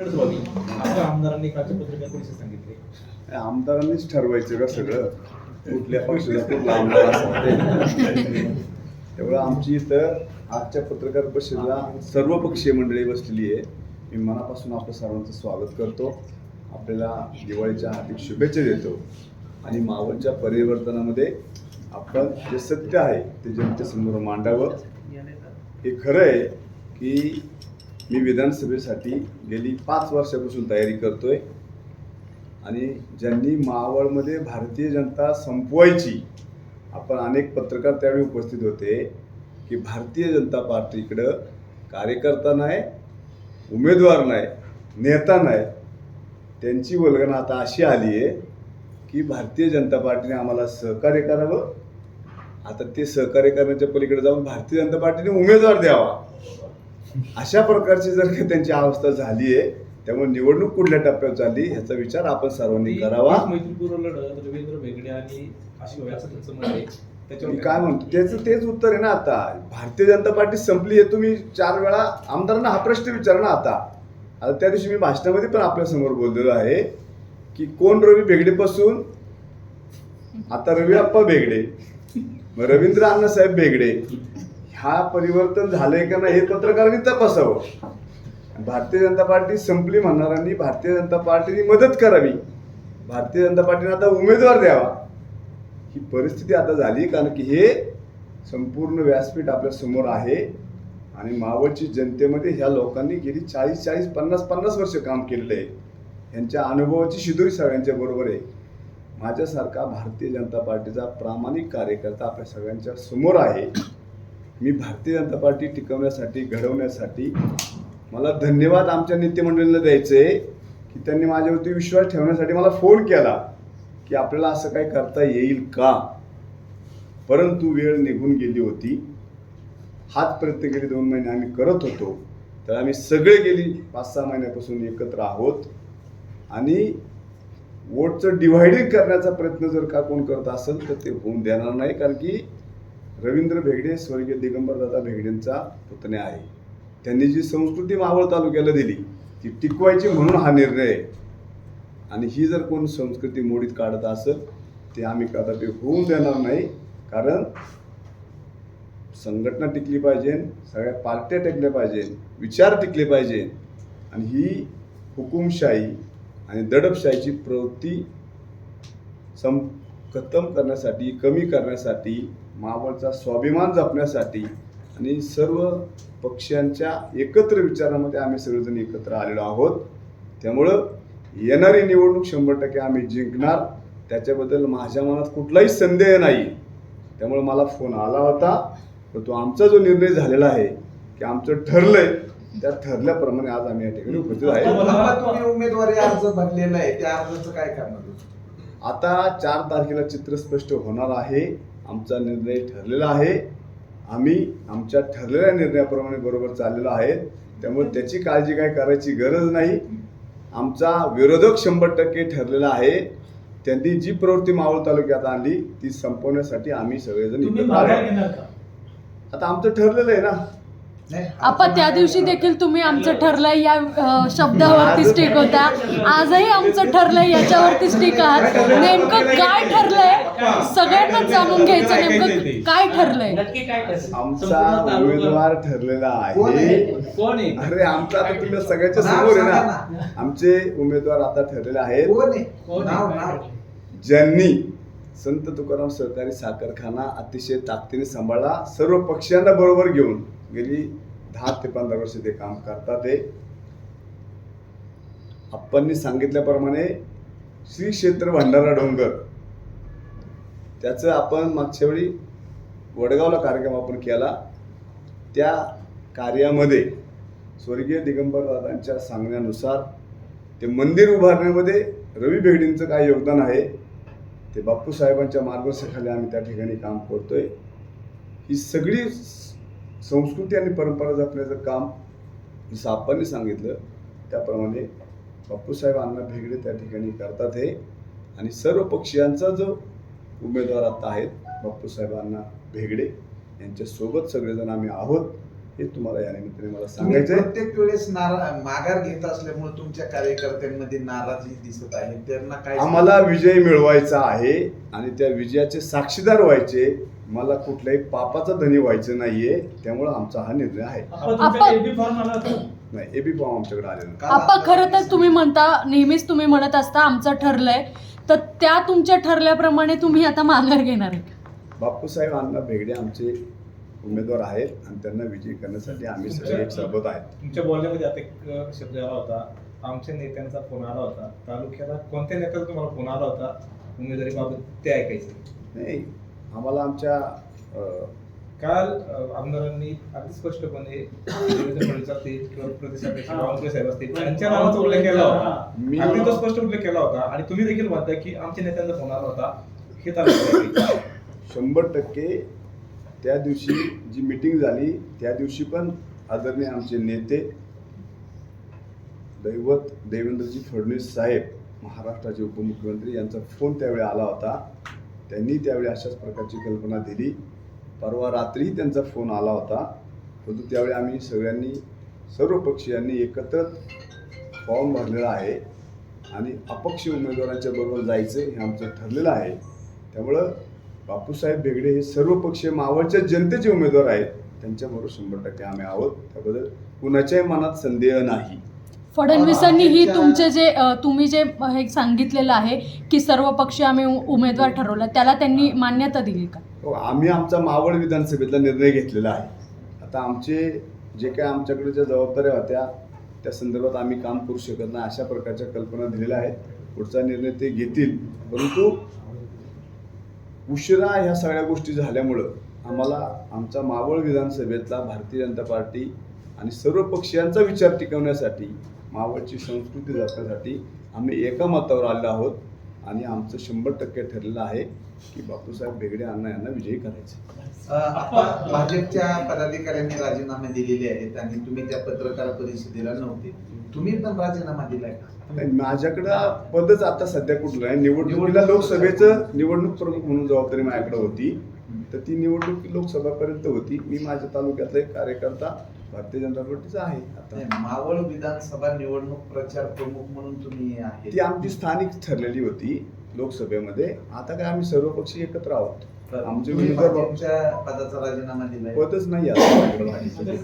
आमदारांनी कालच्या पत्रकार परिषदेत सांगितले आमदारांनीच ठरवायचं का सगळं कुठल्या पक्षाला कुठला आमदार असते. तेवढं आमची इथं आजच्या पत्रकार परिषदेला सर्वपक्षीय मंडळी बसलेली आहे. मी मनापासून आपलं सर्वांचं स्वागत करतो. आपल्याला दिवाळीच्या हार्दिक शुभेच्छा देतो आणि मावळच्या परिवर्तनामध्ये आपण जे सत्य आहे ते जनतेसमोर मांडावं. हे खरं आहे की मी विधानसभेसाठी गेली 5 वर्षापासून तयारी करतोय आणि ज्यांनी मावळमध्ये भारतीय जनता संपवायची, आपण अनेक पत्रकार त्यावेळी उपस्थित होते की भारतीय जनता पार्टीकडं कार्यकर्ता नाही, उमेदवार नाही, नेता नाही, त्यांची वल्गना आता अशी आली आहे की भारतीय जनता पार्टीने आम्हाला सहकार्य करावं. आता ते सहकार्य करण्याच्या पलीकडे जाऊन भारतीय जनता पार्टीने उमेदवार द्यावा, अशा प्रकारची जर का त्यांची अवस्था झाली आहे. त्यामुळे निवडणूक कुठल्या टप्प्यात झाली ह्याचा विचार आपण सर्वांनी करावा. मैत्रीपूर्व लढत रवींद्र भेगडे आणि आशिष असं त्यांचं मत आहे. मी काय म्हणतो त्याचं तेच उत्तर आहे ना. आता भारतीय जनता पार्टी संपली हे तुम्ही 4 वेळा आमदारांना हा प्रश्न विचारा ना. आता त्या दिवशी मी भाषणामध्ये पण आपल्या समोर बोललेलो आहे की कोण रवी भेगडेपासून आता रवी आप्पा भेगडे, मग रवींद्र अण्णासाहेब भेगडे, हा परिवर्तन झालंय का नाही हे पत्रकारांनी तपासावं. भारतीय जनता पार्टी संपली म्हणणाऱ्यांनी भारतीय जनता पार्टीने मदत करावी, भारतीय जनता पार्टीने आता उमेदवार द्यावा. ही परिस्थिती आता झाली कारण की हे संपूर्ण व्यासपीठ आपल्या समोर आहे आणि मावळची जनतेमध्ये ह्या लोकांनी गेली 40, 50 वर्ष काम केलेलं आहे. ह्यांच्या अनुभवाची शिदोरी सगळ्यांच्या बरोबर आहे. माझ्यासारखा भारतीय जनता पार्टीचा प्रामाणिक कार्यकर्ता आपल्या सगळ्यांच्या समोर आहे. मी भारतीय जनता पार्टी टिकवण्यासाठी, घडवण्यासाठी मला धन्यवाद आमच्या नेतेमंडळींना द्यायचे की त्यांनी माझ्यावरती विश्वास ठेवण्यासाठी मला फोन केला की आपल्याला असं काय करता येईल का. परंतु वेळ निघून गेली होती. हाच प्रयत्न गेले 2 महिने आम्ही करत होतो. तर आम्ही सगळे गेली 5-6 महिन्यापासून एकत्र आहोत आणि वोटचं डिव्हायडिंग करण्याचा प्रयत्न जर का कोण करत असेल तर ते होऊन देणार नाही. कारण की रवींद्र भेगडे स्वर्गीय दिगंबरदादा भेगडेंचा पुतण्या आहे. त्यांनी जी संस्कृती मावळ तालुक्याला दिली ती टिकवायची म्हणून हा निर्णय आहे. आणि ही जर कोण संस्कृती मोडीत काढत असेल ते आम्ही कदापि होऊन देणार नाही. कारण संघटना टिकली पाहिजे, सगळ्या पार्ट्या टिकल्या पाहिजे, विचार टिकले पाहिजे आणि ही हुकुमशाही आणि दडपशाहीची प्रवृत्ती खतम करण्यासाठी, कमी करण्यासाठी, मावळचा स्वाभिमान जपण्यासाठी आणि सर्व पक्षांच्या एकत्र विचारामध्ये आम्ही सगळेजण एकत्र आलेलो आहोत. त्यामुळं येणारी निवडणूक 100% आम्ही जिंकणार, त्याच्याबद्दल माझ्या मनात कुठलाही संदेह नाही. त्यामुळे मला फोन आला होता तर तो आमचा जो निर्णय झालेला आहे की आमचं ठरलंय त्या ठरल्याप्रमाणे आज आम्ही या ठिकाणी उपस्थित आहे. तुम्ही उमेदवारी अर्ज भरलेला आहे, त्या अर्जाचं काय करणार? आता 4 तारखेला चित्र स्पष्ट होणार आहे. आमचा निर्णय ठरलेला आहे. आम्ही आमच्या ठरलेल्या निर्णयाप्रमाणे बरोबर चाललेलो आहे. त्यामुळे त्याची काळजी काय करायची गरज नाही. आमचा विरोधक 100% ठरलेला आहे. त्यांनी जी प्रवृत्ती मावळ तालुक्यात आणली ती संपवण्यासाठी आम्ही सगळेजण एकत्र आलो. आता आमचं ठरलेलं आहे ना. आपण त्या दिवशी देखील तुम्ही आमचं ठरलंय या शब्दावरती स्टिक होता. आजही आमचं ठरलंय याच्यावरती स्टिक आहात. नेमकं काय ठरलंय सगळ्यांना जाणून घ्यायचं, नेमकं काय ठरलंय? आमचा उमेदवार ठरलेला आहे. अरे आमचा आता तुला सगळ्याच्या समोर आहे ना. आमचे उमेदवार आता ठरलेले आहेत. ज्यांनी संत तुकाराम सहकारी साखर कारखाना अतिशय ताकदीने सांभाळला, सर्व पक्षांना बरोबर घेऊन गेली 10 ते 15 वर्ष ते काम करतात. आप्पांनी सांगितल्याप्रमाणे श्री क्षेत्र भंडारा डोंगर त्याचं आपण मागच्या वेळी वडगावला कार्यक्रम आपण केला. त्या कार्यामध्ये स्वर्गीय दिगंबरदादांच्या सांगण्यानुसार ते मंदिर उभारण्यामध्ये रवी भेगडेंचं काय योगदान आहे ते बाप्पू साहेबांच्या मार्गदर्शनाखाली आम्ही त्या ठिकाणी काम करतोय. ही सगळी संस्कृती आणि परंपरा जपण्याचं काम जसं आप्पांनी सांगितलं त्याप्रमाणे बाप्पूसाहेब अण्णा भेगडे त्या ठिकाणी करतात हे. आणि सर्व पक्षीयांचा जो उमेदवार आता आहेत बाप्पूसाहेब अण्णा भेगडे यांच्यासोबत सगळेजण आम्ही आहोत. हे तुम्हाला या निमित्ताने मला तुम्ही सांगायचंय. प्रत्येक वेळेस माघार घेत असल्यामुळे तुमच्या कार्यकर्त्यांमध्ये नाराजी दिसत आहे. त्यांना काय आम्हाला विजय मिळवायचा आहे आणि त्या विजयाचे साक्षीदार व्हायचे. मला कुठल्याही पापाचा धनी व्हायचं नाहीये. त्यामुळे आमचा हा निर्णय आहे. नाही, एबी फॉर्म आमच्याकडे आलेला नाही. आप्पा खरं तर तुम्ही म्हणता, नेहमीच तुम्ही म्हणत असता आमचं ठरलंय, तर त्या तुमच्या ठरल्याप्रमाणे तुम्ही आता माघार घेणार आहे. बापूसाहेब अण्णा भेगडे आमचे उमेदवार आहेत आणि त्यांना विजयी करण्यासाठी आम्ही सगळे एक सोबत आहेत. तुमच्या बोलण्यामध्ये आता एक शब्द आला होता, आमच्या नेत्यांचा फोन आला होता. तालुक्याला कोणत्या नेत्याचा तुम्हाला फोन आला होता उमेदवारीबाबत ते ऐकायचं? नाही, आम्हाला आमच्या काल आमदारांनी अगदी स्पष्टपणे देवेंद्र फडणवीस असतील किंवा प्रदेशाध्यक्ष बावनकुळे साहेब असतील त्यांच्या नावाचा उल्लेख केला होता. अगदी तो स्पष्ट उल्लेख केला होता आणि तुम्ही देखील म्हणता की आमच्या नेत्यांचा फोन आला होता. हे तालुक्यात 100% त्या दिवशी जी मीटिंग झाली त्या दिवशी पण आदरणीय आमचे नेते दैवत देवेंद्रजी फडणवीस साहेब महाराष्ट्राचे उपमुख्यमंत्री यांचा फोन त्यावेळी आला होता. त्यांनी त्यावेळी अशाच प्रकारची कल्पना दिली. परवा रात्री त्यांचा फोन आला होता. परंतु त्यावेळी आम्ही सगळ्यांनी सर्व पक्षीयांनी एकत्र फॉर्म भरलेला आहे आणि अपक्ष उमेदवारांच्या बरोबर जायचं हे आमचं ठरलेलं आहे. त्यामुळं बापूसाहेब भेगडे हे सर्व पक्षीय मावळच्या जनतेचे उमेदवार आहेत. त्यांच्याबरोबर 100% आम्ही आहोत. त्याबद्दल कुणाच्याही मनात संदेह नाही. फडणवीसांनीही तुमचे जे तुम्ही जे हे सांगितलेलं आहे की सर्व पक्षी आम्ही उमेदवार ठरवला, त्याला त्यांनी मान्यता दिली का? हो, आम्ही आमचा मावळ विधानसभेतला निर्णय घेतलेला आहे. आता आमचे जे काय आमच्याकडे ज्या जबाबदाऱ्या होत्या त्या संदर्भात आम्ही काम करू शकत नाही अशा प्रकारच्या कल्पना दिलेल्या आहेत. पुढचा निर्णय ते घेतील. परंतु उशिरा ह्या सगळ्या गोष्टी झाल्यामुळं आम्हाला आमचा मावळ विधानसभेतला भारतीय जनता पार्टी आणि सर्व पक्षीयांचा विचार टिकवण्यासाठी, मावळची संस्कृती जपण्यासाठी आम्ही एका मतावर आलेलो आहोत आणि आमचं 100% ठरलेलं आहे की बापूसाहेब भेगडे अण्णा यांना विजयी करायचं. भाजपच्या पदाधिकाऱ्यांनी राजीनामे दिलेले आहेत आणि तुम्ही त्या पत्रकार परिषदेला नव्हते. तुम्ही पण राजीनामा दिलाय का? नाही, माझ्याकडं पदच आता सध्या कुठलं आहे. निवडणुकीला लोकसभेचं निवडणूक प्रमुख म्हणून जबाबदारी माझ्याकडे होती. तर ती निवडणूक लोकसभापर्यंत होती. मी माझ्या तालुक्यातला एक कार्यकर्ता भारतीय जनता पार्टीचा आहे. आता मावळ विधानसभा निवडणूक प्रचार प्रमुख म्हणून तुम्ही आहे, ती आमची स्थानिक ठरलेली होती लोकसभेमध्ये. आता काय आम्ही सर्व पक्षी एकत्र आहोत. आमचे उमेदवार भाजपच्या पदाचा राजीनामा दिलाय. पदच नाही आता माझ्याकडे.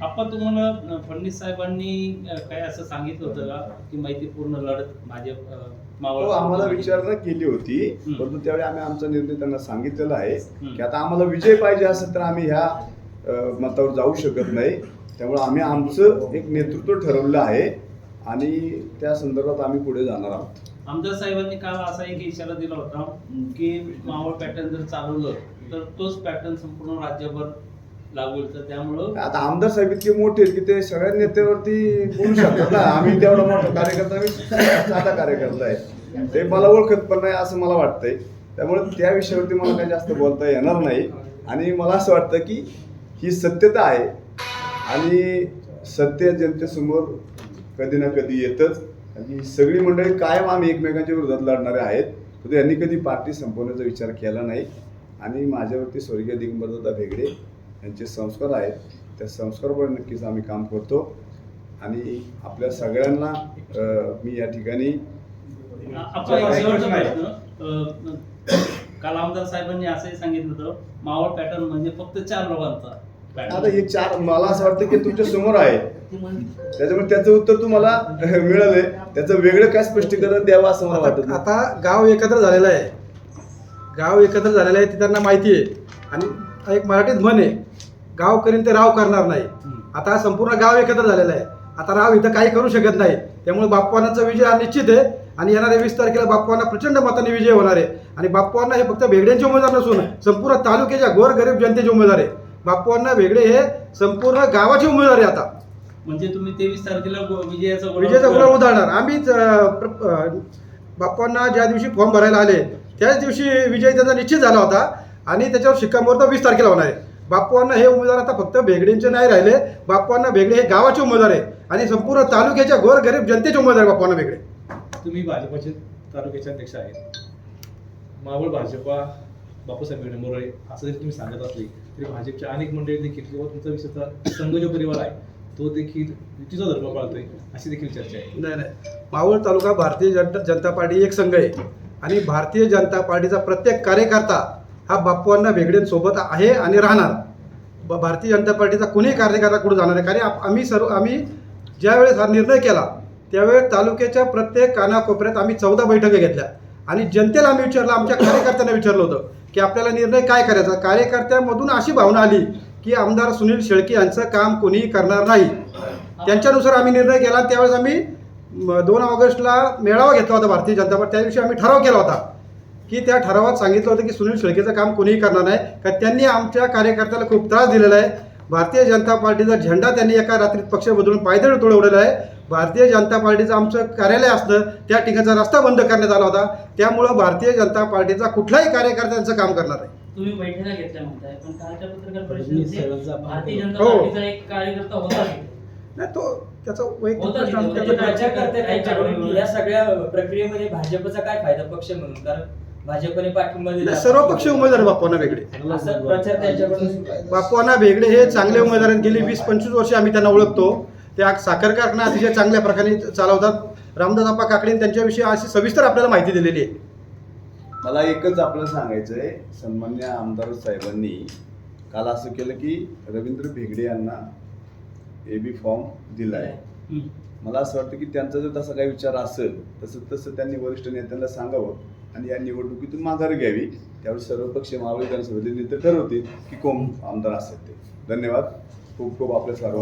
आपण तुम्हाला फडणवीस साहेबांनी काय असं सांगितलं होतं का की माहितीपूर्ण लढत भाजप मावळ? हो, आम्हाला विचारणा केली होती. परंतु त्यावेळी आम्ही आमचा निर्णय त्यांना सांगितलेला आहे की आता आम्हाला विजय पाहिजे असेल तर आम्ही ह्या मतावर जाऊ शकत नाही. त्यामुळे आम्ही आमचं एक नेतृत्व ठरवलं आहे आणि त्या संदर्भात आम्ही पुढे जाणार आहोत. आमदार साहेबांनी काल असा एक इशारा दिला होता की मावळ पॅटर्न जर चालवलं तर तोच पॅटर्न संपूर्ण राज्यभर लागू होईल. तर त्यामुळं आता आमदार साहेब इतके मोठे आहेत की ते सगळ्या नेत्यावरती बोलू शकतात ना. आम्ही तेवढा मोठा कार्यकर्ता, आम्ही साधा कार्यकर्ता आहे. ते मला ओळखत पण नाही असं मला वाटतंय. त्यामुळे त्या विषयावरती मला काही जास्त बोलता येणार नाही. आणि मला असं वाटतं की ही सत्यता आहे आणि सत्य जनतेसमोर कधी ना कधी येतच. आणि ही सगळी मंडळी कायम आम्ही एकमेकांच्या विरोधात लढणारे आहेत. परंतु यांनी कधी पार्टी संपवण्याचा विचार केला नाही. आणि माझ्यावरती स्वर्गीय दिगंबरदादा भेगडे यांचे संस्कार आहेत. त्या संस्कारावर नक्कीच आम्ही काम करतो. आणि आपल्या सगळ्यांना मी या ठिकाणी काल आमदार साहेबांनी असंही सांगितलं होतं मावळ पॅटर्न म्हणजे फक्त 4 लोकांचा आता पॅटर्न. हे 4 मला असं वाटतं की तुमच्या समोर आहे. त्याच्यामुळे त्याचं उत्तर तुम्हाला मिळालंय. त्याचं वेगळं काय स्पष्टीकरण द्यावं असं मला वाटत नाही. आता गाव एकत्र झालेलं आहे. गाव एकत्र झालेलं आहे ते त्यांना माहिती आहे. आणि एक मराठीत म्हण आहे, गाव करीन ते राव करणार नाही. आता संपूर्ण गाव एकत्र झालेलं आहे. आता राव इथं काही करू शकत नाही. त्यामुळे बाप्पांचा विजय हा निश्चित आहे. आणि येणाऱ्या 20 तारखेला बाप्पांना प्रचंड मताने विजय होणार आहे. आणि बाप्पांना हे फक्त भेगड्यांचे उमेदवार नसून संपूर्ण तालुक्याच्या गोरगरीब जनतेचे उमेदवार आहे. बाप्पांना भेगडे हे संपूर्ण गावाचे उमेदवार आहे. आता म्हणजे तुम्ही 23 तारखेला विजयाचा गुलाल उधळणार. आम्हीच बाप्पांना ज्या दिवशी फॉर्म भरायला आले त्याच दिवशी विजय त्यांचा निश्चित झाला होता. आणि त्याच्यावर शिक्कामोर्तब 20 तारखेला होणार आहे. बाप्पांना हे उमेदवार आता फक्त भेगडेंचे नाही राहिले. बाप्पांना भेगडे हे गावाचे उमेदवार आहे आणि संपूर्ण तालुक्याच्या गोरगरीब जनतेचे उमेदवार बाप्पांना भेगडे. तुम्ही भाजपचे तालुक्याचे अध्यक्ष आहेत. मावळ भाजपा बापूसाहेब मोरे असं जरी तुम्ही सांगत असले तरी भाजपच्या अनेक मंडळी देखील किंवा तुमचा विषयचा संघ जो परिवार आहे तो देखील युतीचा धर्म पाळतोय अशी देखील चर्चा आहे. नाही मावळ तालुका भारतीय जनता पार्टी एक संघ आहे आणि भारतीय जनता पार्टीचा प्रत्येक कार्यकर्ता हा बाप्पूंना भेगडेंसोबत आहे आणि राहणार. भारतीय जनता पार्टीचा कुणीही कार्यकर्ता कुठे जाणार आहे. कारण आम्ही ज्यावेळेस हा निर्णय केला त्यावेळेस तालुक्याच्या प्रत्येक कानाकोपऱ्यात आम्ही 14 बैठका घेतल्या आणि जनतेला आम्ही विचारलं, आमच्या कार्यकर्त्यांना विचारलं होतं की आपल्याला निर्णय काय करायचा. कार्यकर्त्यांमधून अशी भावना आली की आमदार सुनील शेळके यांचं काम कोणीही करणार नाही. त्यांच्यानुसार आम्ही निर्णय केला. त्यावेळेस आम्ही 2 ऑगस्टला मेळावा घेतला होता भारतीय जनता पार्टी. त्या दिवशी आम्ही ठराव केला होता की त्या ठरावात सांगितलं होतं की सुनील शेळकेचं काम कोणीही करणार नाही. कारण त्यांनी आमच्या कार्यकर्त्याला खूप त्रास दिलेला आहे. भारतीय जनता पार्टीचा झेंडा त्यांनी एका रात्रीत पक्ष बदलून पायदळ तुडवलेला आहे. भारतीय जनता पार्टीचं आमचं कार्यालय असतं त्या ठिकाणचा रस्ता बंद करण्यात आला होता. त्यामुळं भारतीय जनता पार्टीचा कुठलाही कार्यकर्त्यांचं काम करणार आहे. तुम्ही बैठका घेतल्या म्हणताय पण कालच्या पत्रकार परिषदेमध्ये भारतीय जनता हो. पार्टीचा एक कार्यकर्ता होता तिथे. नाही तो त्याचा वैयक्तिक होतं प्रश्न तिथे. त्याचा- प्रचार करते त्यांच्याकडून की या सगळ्या प्रक्रियेमध्ये भाजपचा काय फायदा पक्ष म्हणून, कारण भाजपने पाठिंबा दिला. नाही, सर्व पक्ष उमेदवार बाप्पांना वेगळे. असं प्रचार त्यांच्याकडून बाप्पांना वेगळे हे चांगले उमेदवार आहेत. गेली 20-25 वर्षे आम्ही त्यांना ओळखतो. त्या साखर कारखाना अतिशय चांगल्या प्रकारे चालवतात. रामदास आप्पा काकडे त्यांच्याविषयी अशी सविस्तर आपल्याला माहिती दिलेली आहे. मला एकच आपल्याला सांगायचं आहे, सन्मान्य आमदार साहेबांनी काल असं केलं की रवींद्र भेगडे यांना AB फॉर्म दिला आहे. मला असं वाटतं की त्यांचा जर तसा काही विचार असेल तसं त्यांनी वरिष्ठ नेत्यांना सांगावं आणि या निवडणुकीतून माघार घ्यावी. त्यावेळी सर्वपक्षीय महाविकास आघाडीचे नेते ठरवतील की कोण आमदार असेल ते. धन्यवाद. खूप खूप आपल्या सर्व